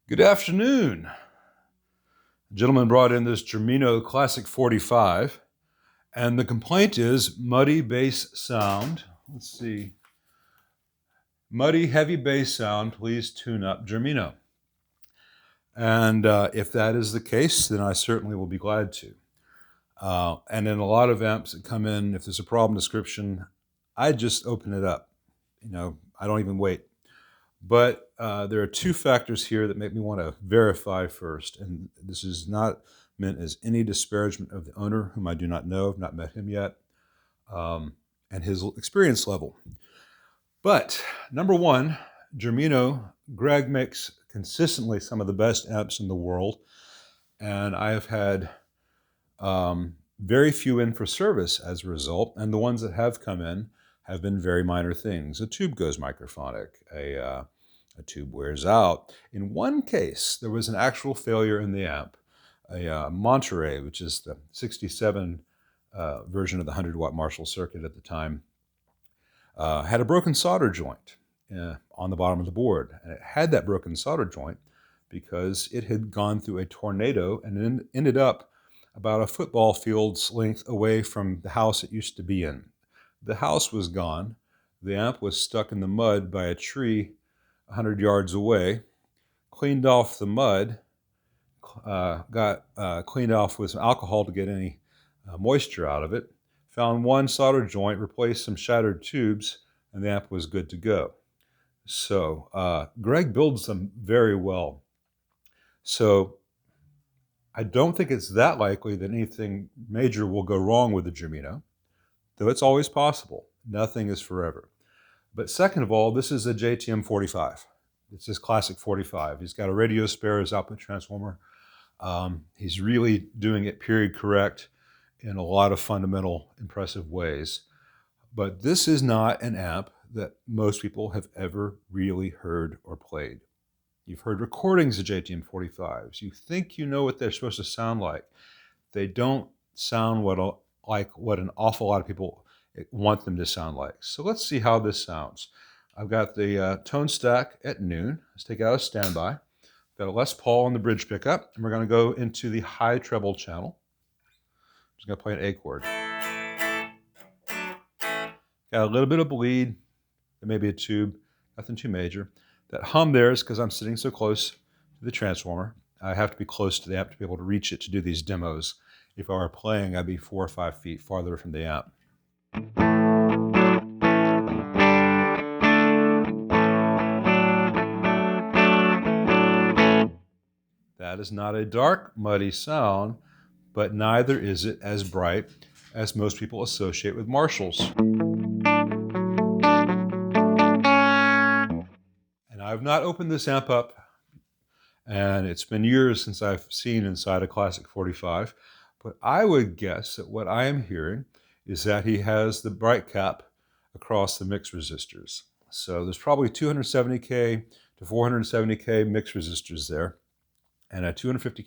Good afternoon. A gentleman brought in this Germino Classic 45, and the complaint is muddy bass sound. Let's see. Muddy, heavy bass sound, please tune up Germino. And if that is the case, then I certainly will be glad to. And in a lot of amps that come in, if there's a problem description, I just open it up. I don't even wait. But there are two factors here that make me want to verify first. And this is not meant as any disparagement of the owner, whom I do not know, I've not met him yet, and his experience level. But number one, Germino, Greg makes consistently some of the best amps in the world. And I have had very few in for service as a result. And the ones that have come in have been very minor things. A tube goes microphonic, a tube wears out. In one case, there was an actual failure in the amp. A Monterey, which is the 67 version of the 100-watt Marshall circuit at the time, had a broken solder joint on the bottom of the board. And it had that broken solder joint because it had gone through a tornado and ended up about a football field's length away from the house it used to be in. The house was gone. The amp was stuck in the mud by a tree 100 yards away, cleaned off the mud, got cleaned off with some alcohol to get any moisture out of it, found one solder joint, replaced some shattered tubes, and the amp was good to go. So Greg builds them very well. So I don't think it's that likely that anything major will go wrong with the Germino, though it's always possible. Nothing is forever. But second of all, this is a JTM 45. It's his classic 45. He's got a radio spare as output transformer. He's really doing it period correct in a lot of fundamental, impressive ways. But this is not an amp that most people have ever really heard or played. You've heard recordings of JTM 45s. You think you know what they're supposed to sound like. They don't sound like what an awful lot of people want them to sound like. So let's see how this sounds. I've got the tone stack at noon. Let's take it out of standby. Got a Les Paul on the bridge pickup, and we're going to go into the high treble channel. I'm just going to play an A chord. Got a little bit of bleed, maybe a tube, nothing too major. That hum there is because I'm sitting so close to the transformer. I have to be close to the amp to be able to reach it to do these demos. If I were playing, I'd be 4 or 5 feet farther from the amp. That is not a dark, muddy sound, but neither is it as bright as most people associate with Marshalls. And I've not opened this amp up, and it's been years since I've seen inside a Classic 45, but I would guess that what I am hearing is that he has the bright cap across the mix resistors. So there's probably 270K to 470K mix resistors there, and a 250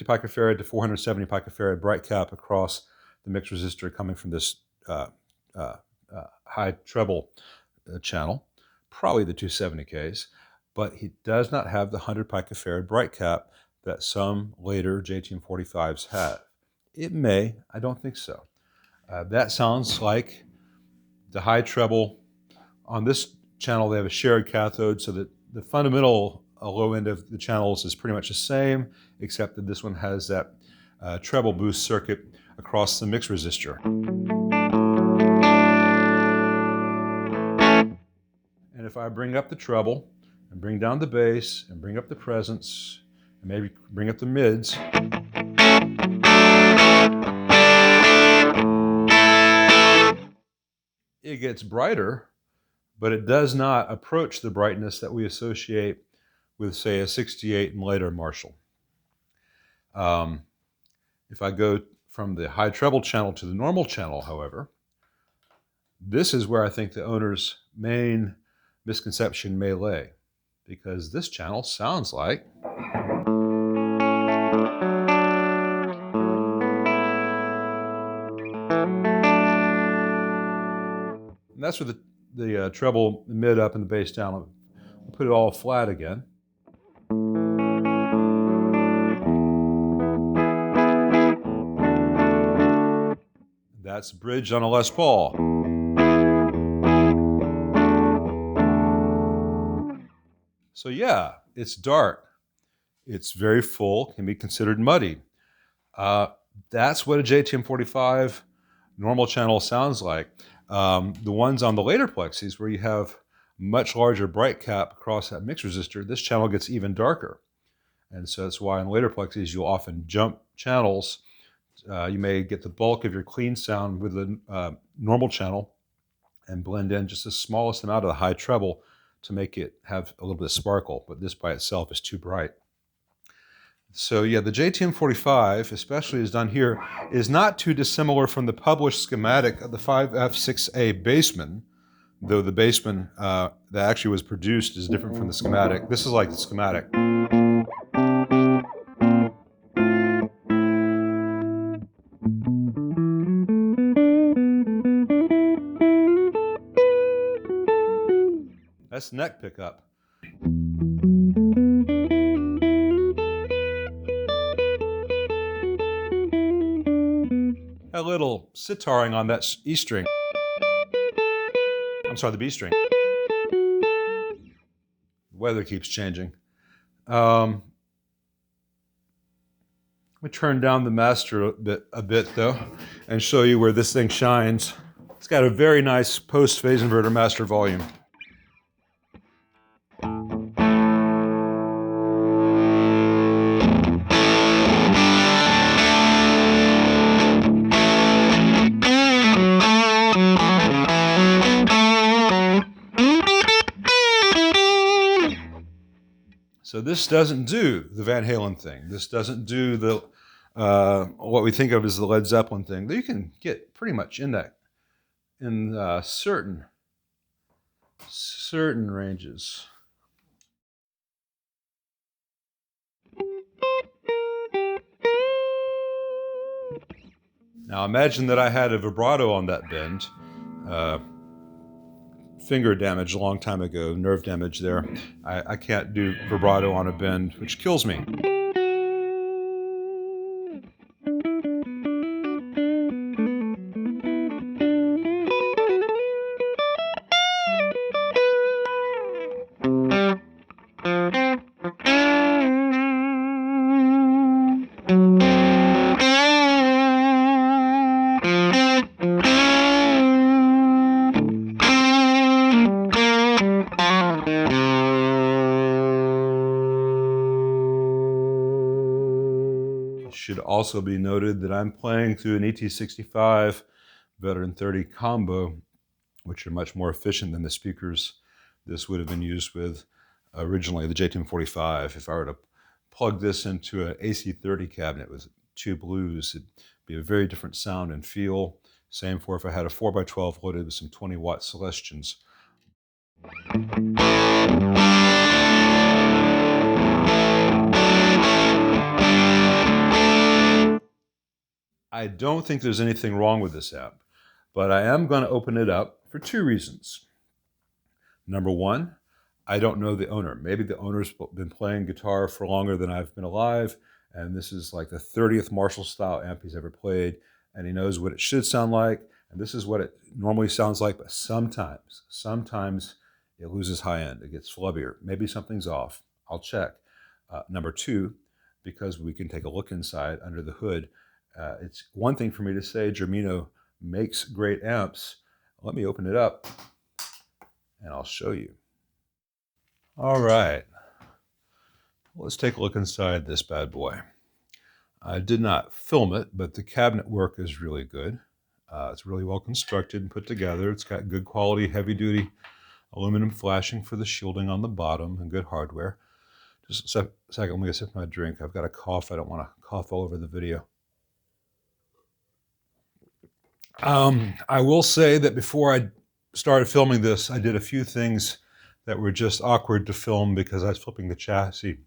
picofarad to 470 picofarad bright cap across the mix resistor coming from this high treble channel, probably the 270Ks, but he does not have the 100 picofarad bright cap that some later JTM 45s have. It may, I don't think so. That sounds like the high treble. On this channel, they have a shared cathode, so that the fundamental low end of the channels is pretty much the same, except that this one has that treble boost circuit across the mix resistor. And if I bring up the treble and bring down the bass and bring up the presence and maybe bring up the mids, it gets brighter, but it does not approach the brightness that we associate with, say, a 68 and later Marshall. If I go from the high treble channel to the normal channel, however, this is where I think the owner's main misconception may lay, because this channel sounds like. And that's where the treble, the mid up, and the bass down. We'll put it all flat again. That's bridge on a Les Paul. So yeah, it's dark. It's very full, can be considered muddy. That's what a JTM45 normal channel sounds like. The ones on the later plexis where you have much larger bright cap across that mix resistor, this channel gets even darker. And so that's why in later plexis you'll often jump channels. You may get the bulk of your clean sound with the normal channel and blend in just the smallest amount of the high treble to make it have a little bit of sparkle, but this by itself is too bright. So yeah, the JTM45, especially as done here, is not too dissimilar from the published schematic of the 5F6A Bassman, though the Bassman that actually was produced is different from the schematic. This is like the schematic. That's neck pickup. A little sitaring on that E string. I'm sorry, the B string. The weather keeps changing. Let me turn down the master a bit though, and show you where this thing shines. It's got a very nice post-phase inverter master volume. So this doesn't do the Van Halen thing. This doesn't do the what we think of as the Led Zeppelin thing. You can get pretty much in that in certain ranges. Now imagine that I had a vibrato on that bend. Finger damage a long time ago, nerve damage there. I can't do vibrato on a bend, which kills me. Should also be noted that I'm playing through an ET65 Veteran 30 combo, which are much more efficient than the speakers this would have been used with originally, the JTM45. If I were to plug this into an AC30 cabinet with two blues, it'd be a very different sound and feel. Same for if I had a 4x12 loaded with some 20-watt Celestions. I don't think there's anything wrong with this amp, but I am going to open it up for two reasons. Number one, I don't know the owner. Maybe the owner's been playing guitar for longer than I've been alive, and this is like the 30th Marshall-style amp he's ever played, and he knows what it should sound like, and this is what it normally sounds like, but sometimes it loses high end. It gets flubbier. Maybe something's off. I'll check. Number two, because we can take a look inside under the hood, it's one thing for me to say Germino makes great amps. Let me open it up and I'll show you. All right, let's take a look inside this bad boy. I did not film it, but the cabinet work is really good. It's really well constructed and put together. It's got good quality, heavy duty aluminum flashing for the shielding on the bottom and good hardware. Just a second, let me get a sip of my drink. I've got a cough. I don't want to cough all over the video. I will say that before I started filming this, I did a few things that were just awkward to film because I was flipping the chassis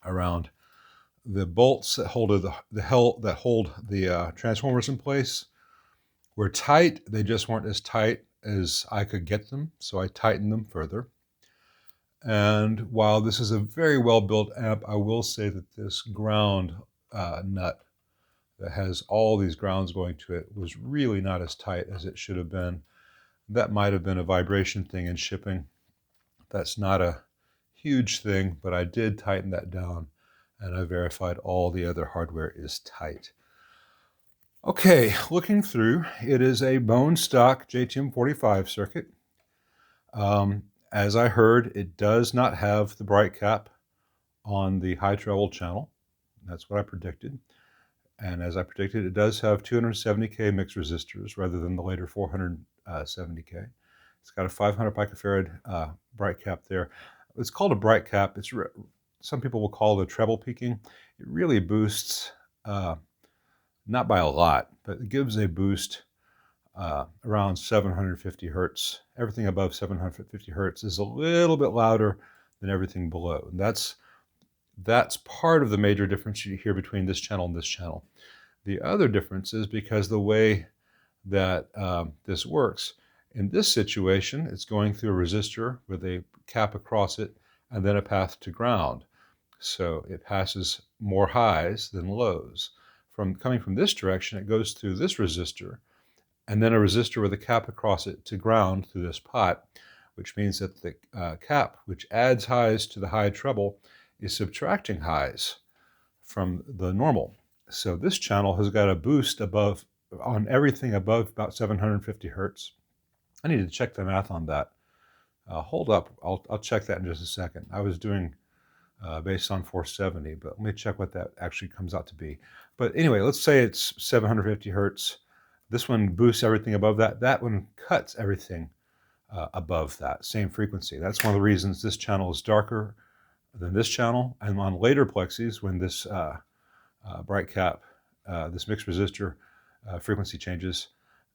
around. The bolts that hold the transformers in place were tight. They just weren't as tight as I could get them, so I tightened them further. And while this is a very well-built amp, I will say that this ground nut that has all these grounds going to it was really not as tight as it should have been. That might have been a vibration thing in shipping. That's not a huge thing, but I did tighten that down, and I verified all the other hardware is tight. Okay, looking through, it is a bone stock JTM45 circuit. As I heard, it does not have the bright cap on the high treble channel. That's what I predicted. And as I predicted, it does have 270K mixed resistors rather than the later 470K. It's got a 500 picofarad bright cap there. It's called a bright cap. Some people will call it treble peaking. It really boosts, not by a lot, but it gives a boost around 750 hertz. Everything above 750 hertz is a little bit louder than everything below. And that's part of the major difference you hear between this channel and this channel. The other difference is because the way that this works, in this situation, it's going through a resistor with a cap across it and then a path to ground. So it passes more highs than lows. Coming from this direction, it goes through this resistor and then a resistor with a cap across it to ground through this pot, which means that the cap, which adds highs to the high treble, is subtracting highs from the normal. So this channel has got a boost on everything above about 750 hertz. I need to check the math on that. Hold up, I'll check that in just a second. I was doing based on 470, but let me check what that actually comes out to be. But anyway, let's say it's 750 hertz. This one boosts everything above that. That one cuts everything above that same frequency. That's one of the reasons this channel is darker than this channel. And on later plexis, when this bright cap, this mixed resistor frequency changes,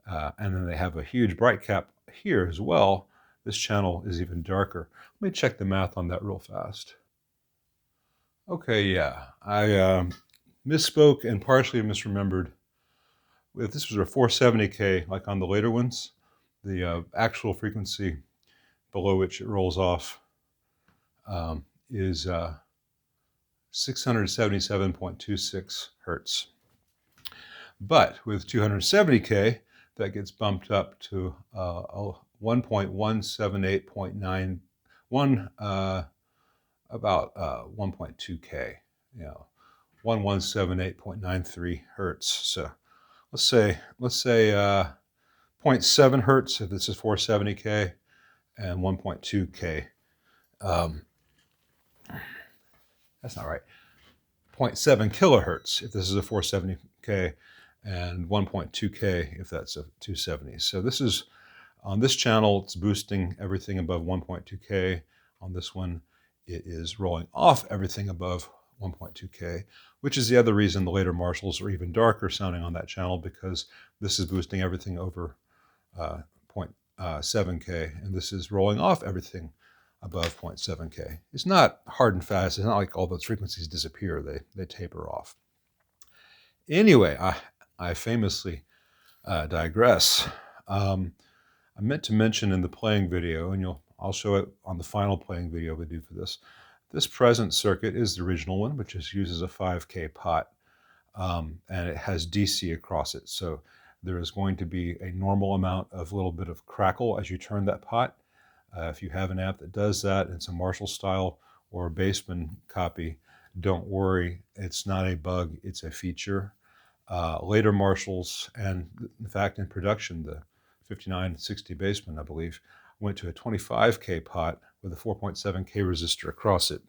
and then they have a huge bright cap here as well, this channel is even darker. Let me check the math on that real fast. Okay, yeah, I misspoke and partially misremembered. If this was a 470K, like on the later ones, the actual frequency below which it rolls off is 677.26 hertz. But with 270K, that gets bumped up to 1.178.91, about 1.2K, 1178.93 hertz. So let's say 0.7 hertz if this is 470K, and 1.2K. That's not right. 0.7 kilohertz if this is a 470K, and 1.2K if that's a 270. So this is, on this channel, it's boosting everything above 1.2K. On this one, it is rolling off everything above 1.2K, which is the other reason the later Marshalls are even darker sounding on that channel, because this is boosting everything over 0.7K, and this is rolling off everything above 0.7K. It's not hard and fast. It's not like all those frequencies disappear. They taper off. Anyway, I famously digress. I meant to mention in the playing video, and I'll show it on the final playing video we do for this. This present circuit is the original one, which uses a 5K pot, and it has DC across it. So there is going to be a normal amount of little bit of crackle as you turn that pot. If you have an amp that does that, it's a Marshall style or a Bassman copy, don't worry, it's not a bug, it's a feature. Later Marshalls, and in fact in production, the 5960 Bassman, I believe, went to a 25K pot with a 4.7K resistor across it.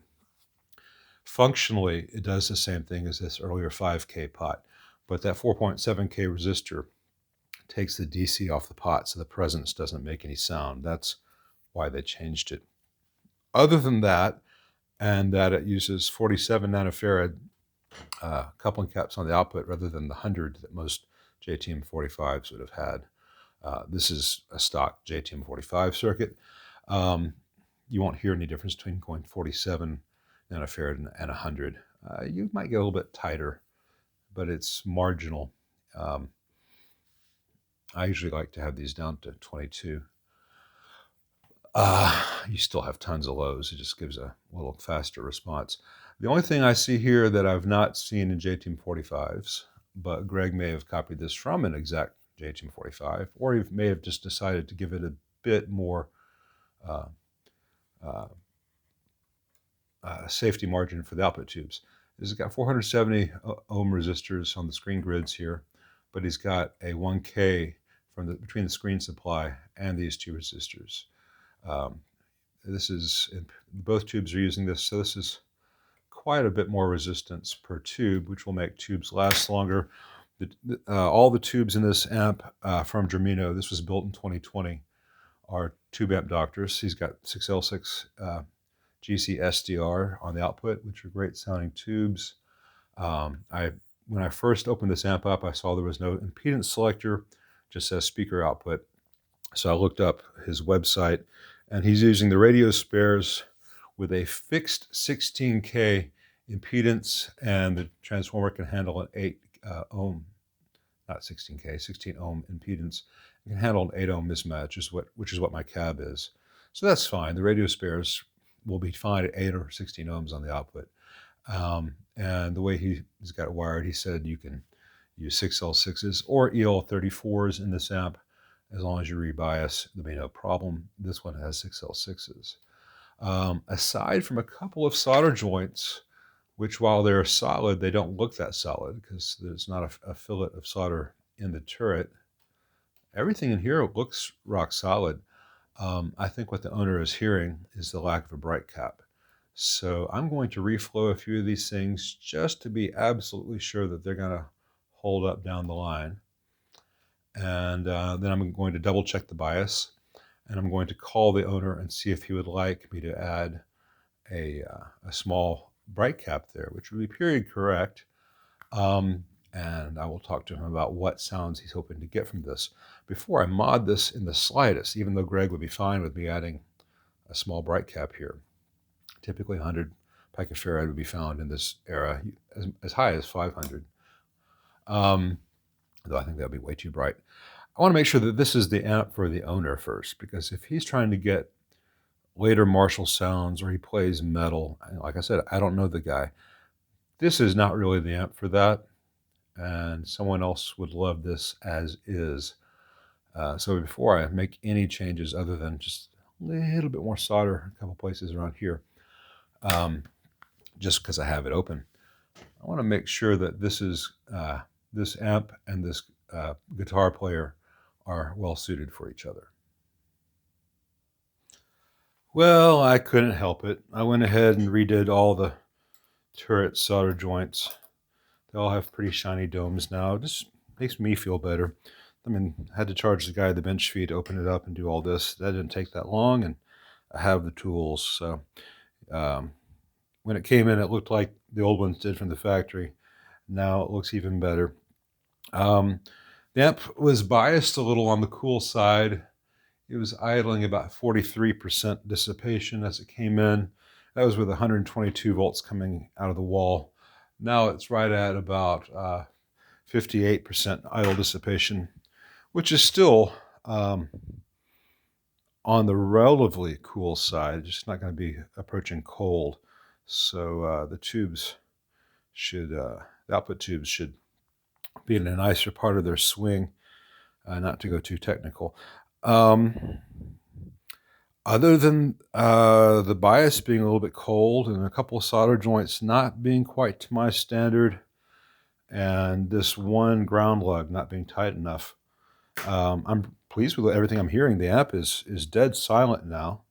Functionally, it does the same thing as this earlier 5K pot, but that 4.7K resistor takes the DC off the pot, so the presence doesn't make any sound. That's why they changed it. Other than that, and that it uses 47 nanofarad coupling caps on the output rather than the 100 that most JTM45s would have had. This is a stock JTM45 circuit. You won't hear any difference between going 47 nanofarad and 100. You might get a little bit tighter, but it's marginal. I usually like to have these down to 22. You still have tons of lows. It just gives a little faster response. The only thing I see here that I've not seen in JTM45s but Greg may have copied this from an exact JHM45, or he may have just decided to give it a bit more uh, uh, safety margin for the output tubes. This has got 470 ohm resistors on the screen grids here, but he's got a 1K from between the screen supply and these two resistors. This is, both tubes are using this, so this is quite a bit more resistance per tube, which will make tubes last longer. All the tubes in this amp from Germino, this was built in 2020, are tube amp doctors. He's got 6L6 GC SDR on the output, which are great sounding tubes. When I first opened this amp up, I saw there was no impedance selector, just says speaker output. So I looked up his website, and he's using the radio spares with a fixed 16K impedance, and the transformer can handle an 8 ohm, not 16K, 16 ohm impedance. It can handle an 8 ohm mismatch, which is what my cab is. So that's fine. The radio spares will be fine at 8 or 16 ohms on the output. And the way he's got it wired, he said you can use 6L6s or EL34s in this amp. As long as you rebias, there'll be no problem. This one has 6L6s. Aside from a couple of solder joints, which while they're solid, they don't look that solid because there's not a fillet of solder in the turret. Everything in here looks rock solid. I think what the owner is hearing is the lack of a bright cap. So I'm going to reflow a few of these things just to be absolutely sure that they're going to hold up down the line. And then I'm going to double check the bias, and I'm going to call the owner and see if he would like me to add a small bright cap there, which would be period correct. And I will talk to him about what sounds he's hoping to get from this before I mod this in the slightest, even though Greg would be fine with me adding a small bright cap here. Typically 100 picofarad would be found in this era, as high as 500. Though I think that would be way too bright. I want to make sure that this is the amp for the owner first, because if he's trying to get later Marshall sounds or he plays metal, like I said, I don't know the guy. This is not really the amp for that, and someone else would love this as is. So before I make any changes other than just a little bit more solder a couple places around here, just because I have it open, I want to make sure that this is this amp and this guitar player are well suited for each other. Well, I couldn't help it. I went ahead and redid all the turret solder joints. They all have pretty shiny domes now. It just makes me feel better. I mean, I had to charge the guy the bench fee to open it up and do all this. That didn't take that long, and I have the tools. So when it came in, it looked like the old ones did from the factory. Now it looks even better. The amp was biased a little on the cool side. It was idling about 43% dissipation as it came in. That was with 122 volts coming out of the wall. Now it's right at about 58% idle dissipation, which is still on the relatively cool side. Just not going to be approaching cold. So the tubes should, the output tubes should be in a nicer part of their swing, not to go too technical. Other than the bias being a little bit cold and a couple of solder joints not being quite to my standard, and this one ground lug not being tight enough, I'm pleased with everything I'm hearing. The amp is dead silent now.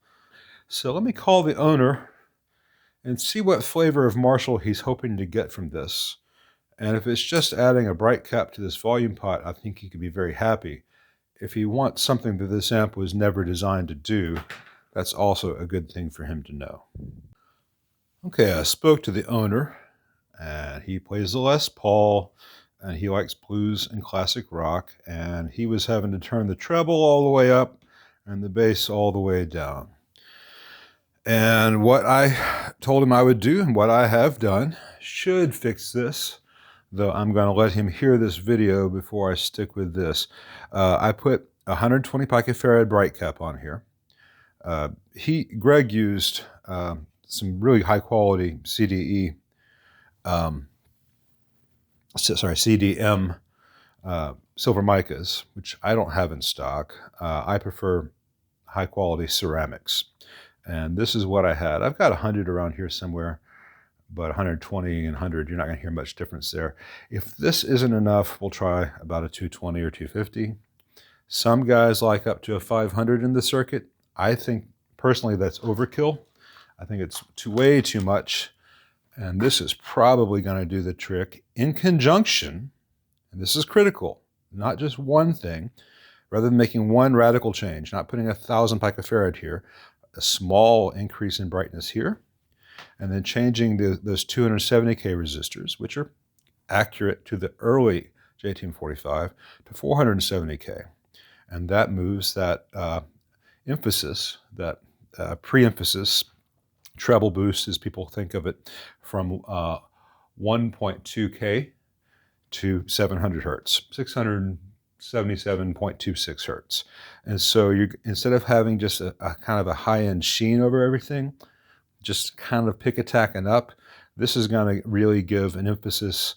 So let me call the owner and see what flavor of Marshall he's hoping to get from this. And if it's just adding a bright cap to this volume pot, I think he could be very happy. If he wants something that this amp was never designed to do, that's also a good thing for him to know. Okay, I spoke to the owner, and he plays the Les Paul, and he likes blues and classic rock, and he was having to turn the treble all the way up and the bass all the way down. And what I told him I would do, and what I have done, should fix this, though I'm going to let him hear this video before I stick with this. I put 120 picofarad bright cap on here. Greg used some really high quality CDE CDM silver micas, which I don't have in stock. I prefer high quality ceramics. And this is what I had. I've got 100 around here somewhere, but 120 and 100, you're not going to hear much difference there. If this isn't enough, we'll try about a 220 or 250. Some guys like up to a 500 in the circuit. I think personally that's overkill. I think it's way too much. And this is probably going to do the trick in conjunction, and this is critical, not just one thing. Rather than making one radical change, not putting 1,000 picofarad here, a small increase in brightness here, and then changing those 270K resistors, which are accurate to the early JTM45, to 470K. And that moves that emphasis, that pre-emphasis, treble boost, as people think of it, from 1.2K to 700 hertz, 677.26 hertz. And so you, instead of having just a kind of a high-end sheen over everything, just kind of pick a tacking up, this is going to really give an emphasis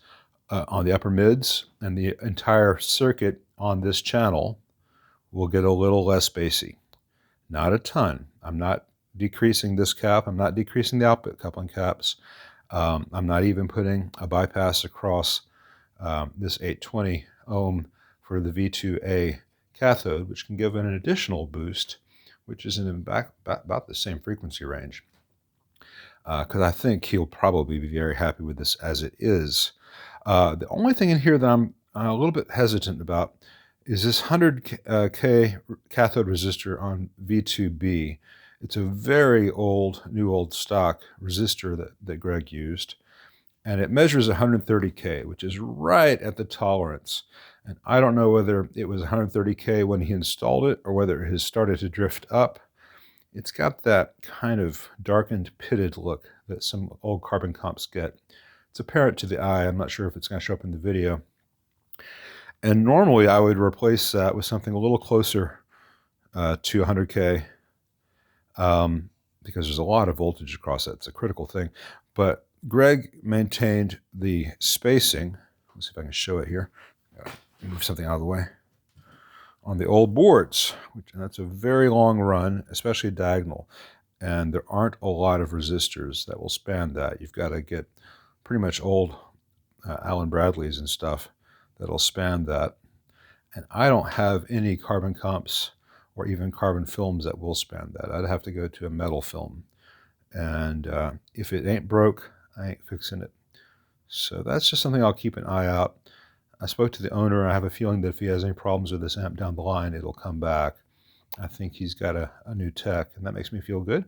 on the upper mids, and the entire circuit on this channel will get a little less bassy. Not a ton. I'm not decreasing this cap. I'm not decreasing the output coupling caps. I'm not even putting a bypass across this 820 ohm for the V2A cathode, which can give it an additional boost, which is in about the same frequency range. Because I think he'll probably be very happy with this as it is. The only thing in here that I'm a little bit hesitant about is this 100K cathode resistor on V2B. It's a very old, new old stock resistor that Greg used, and it measures 130K, which is right at the tolerance. And I don't know whether it was 130K when he installed it or whether it has started to drift up. It's got that kind of darkened, pitted look that some old carbon comps get. It's apparent to the eye. I'm not sure if it's going to show up in the video. And normally I would replace that with something a little closer to 100K because there's a lot of voltage across that. It's a critical thing. But Greg maintained the spacing. Let's see if I can show it here. Move something out of the way. On the old boards, and that's a very long run, especially diagonal. And there aren't a lot of resistors that will span that. You've got to get pretty much old Allen Bradleys and stuff that'll span that. And I don't have any carbon comps or even carbon films that will span that. I'd have to go to a metal film. And if it ain't broke, I ain't fixing it. So that's just something I'll keep an eye out. I spoke to the owner. I have a feeling that if he has any problems with this amp down the line, it'll come back. I think he's got a new tech, and that makes me feel good.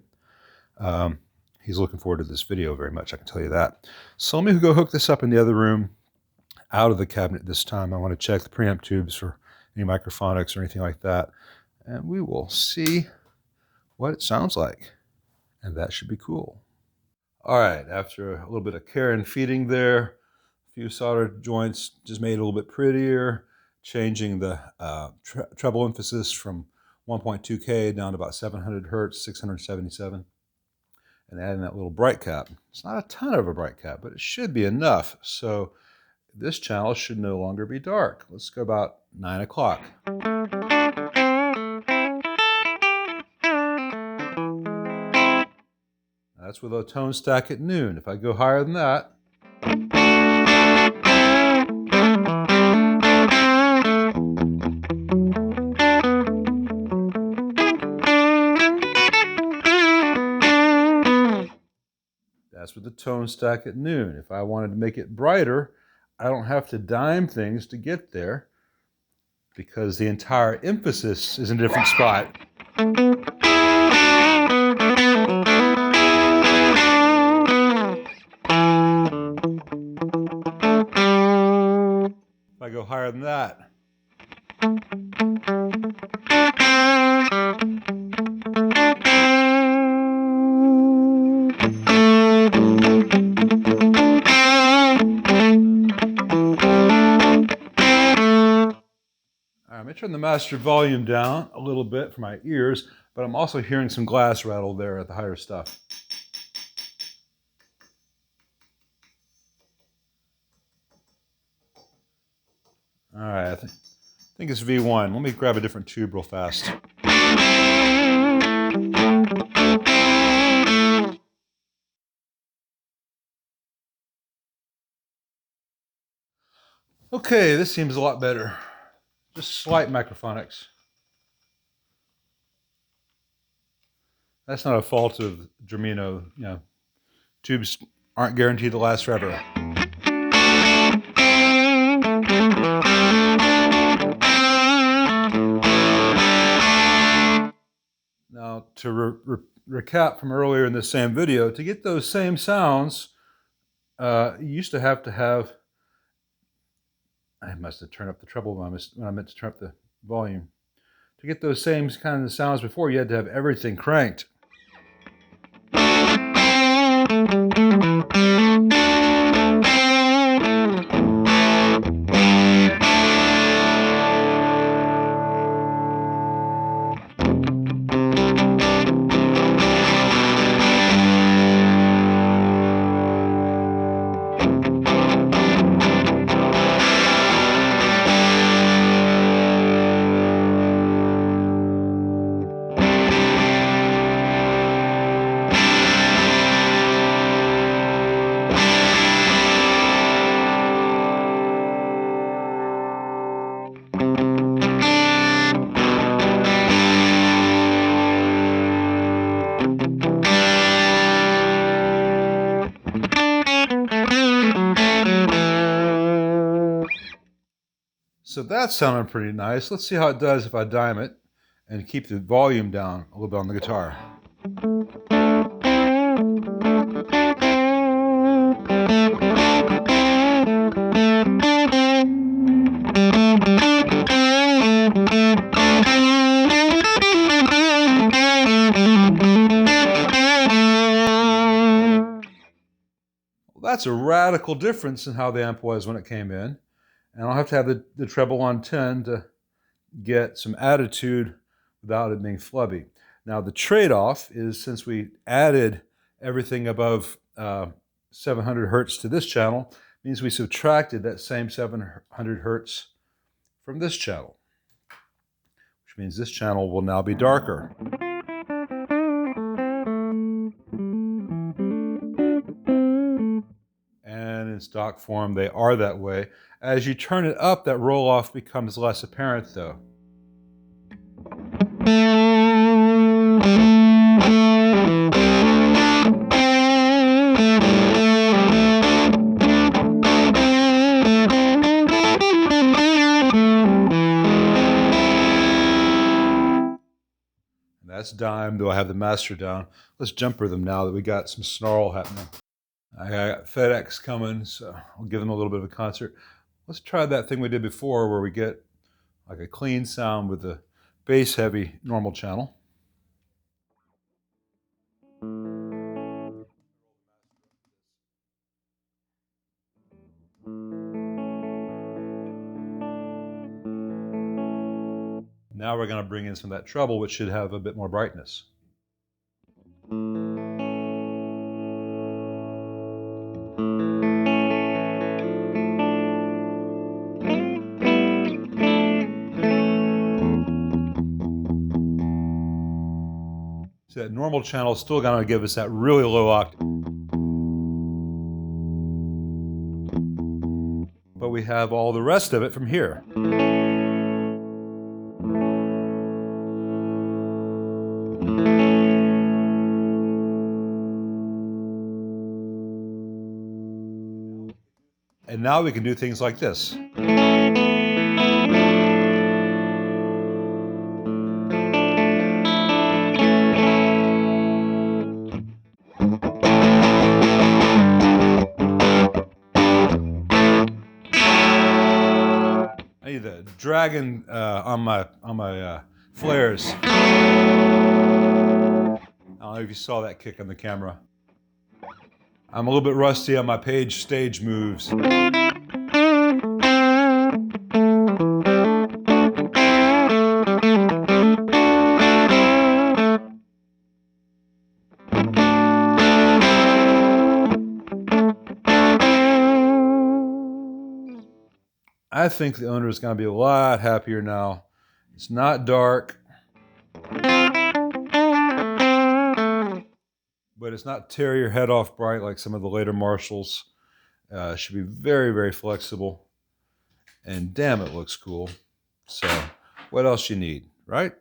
He's looking forward to this video very much, I can tell you that. So let me go hook this up in the other room, out of the cabinet this time. I want to check the preamp tubes for any microphonics or anything like that, and we will see what it sounds like, and that should be cool. All right, after a little bit of care and feeding there, a few solder joints just made it a little bit prettier, changing the treble emphasis from 1.2K down to about 700 hertz, 677, and adding that little bright cap. It's not a ton of a bright cap, but it should be enough. So this channel should no longer be dark. Let's go about 9 o'clock. That's with a tone stack at noon. If I go higher than that, that's with the tone stack at noon. If I wanted to make it brighter, I don't have to dime things to get there because the entire emphasis is in a different spot. If I go higher than that, I'm going to turn the master volume down a little bit for my ears, but I'm also hearing some glass rattle there at the higher stuff. All right, I think it's V1. Let me grab a different tube real fast. Okay, this seems a lot better. Just slight microphonics. That's not a fault of Germino. You know, tubes aren't guaranteed to last forever. Now, to recap from earlier in the same video, to get those same sounds, you used to have, I must have turned up the treble when I meant to turn up the volume. To get those same kind of sounds before, you had to have everything cranked. So that sounded pretty nice. Let's see how it does if I dime it and keep the volume down a little bit on the guitar. Well, that's a radical difference in how the amp was when it came in. And I'll have to have the treble on 10 to get some attitude without it being flubby. Now the trade-off is, since we added everything above 700 hertz to this channel, means we subtracted that same 700 hertz from this channel, which means this channel will now be darker. And in stock form, they are that way. As you turn it up, that roll-off becomes less apparent, though. That's dime, though I have the master down. Let's jumper them now that we got some snarl happening. I got FedEx coming, so I'll give them a little bit of a concert. Let's try that thing we did before where we get like a clean sound with the bass heavy normal channel. Now we're going to bring in some of that treble, which should have a bit more brightness. So that normal channel is still going to give us that really low octave. But we have all the rest of it from here. And now we can do things like this. I need the dragon on my flares. I don't know if you saw that kick on the camera. I'm a little bit rusty on my page stage moves. I think the owner is going to be a lot happier now. It's not dark, but it's not tear your head off bright like some of the later Marshalls. Should be very, very flexible. And damn, it looks cool. So what else you need, right?